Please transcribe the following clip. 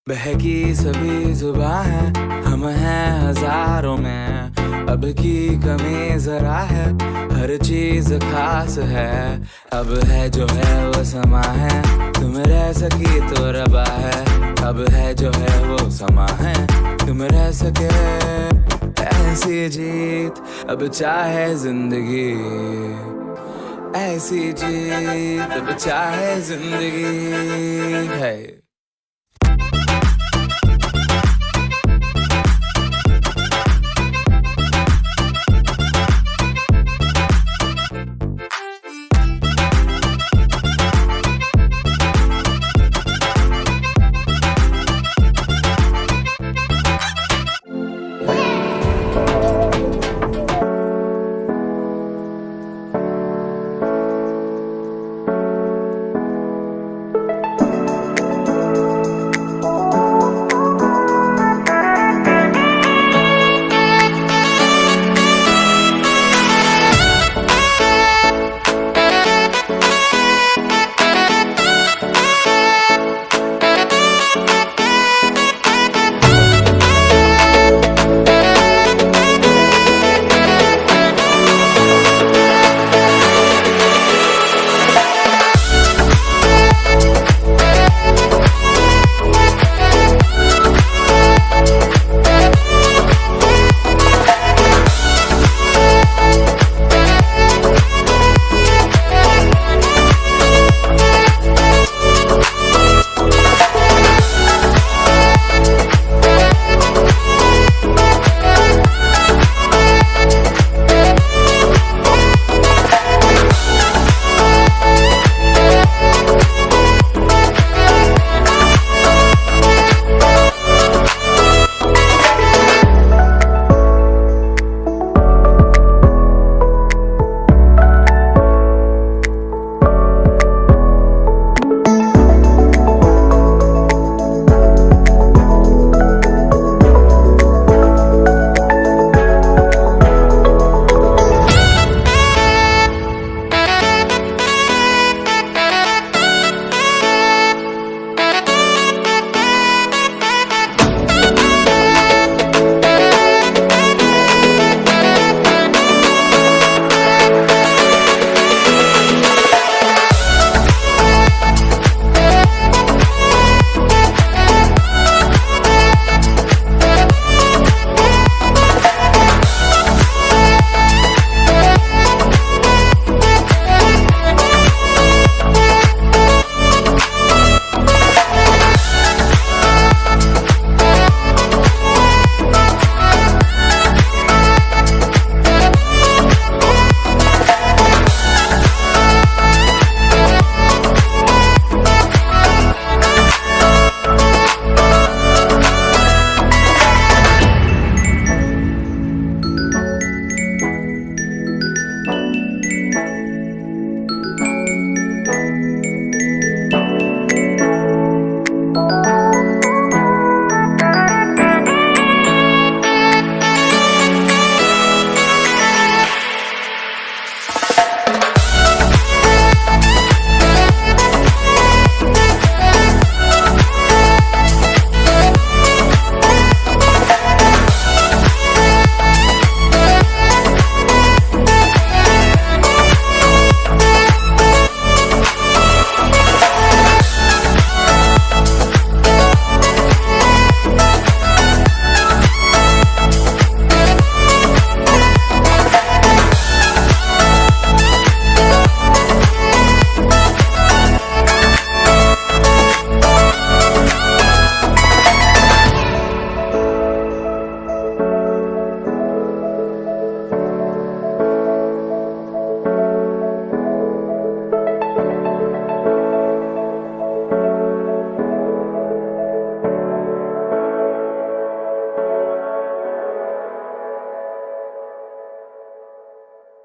बहकी सभी जुबां है, हम हैं हजारों में। अब की कमी जरा है, हर चीज खास है। अब है जो है वो समा है, तुम रह सकी तो रबा है। अब है जो है वो समा है, तुम रह सके ऐसी जीत। अब चाहे जिंदगी ऐसी जीत, अब चाहे जिंदगी है।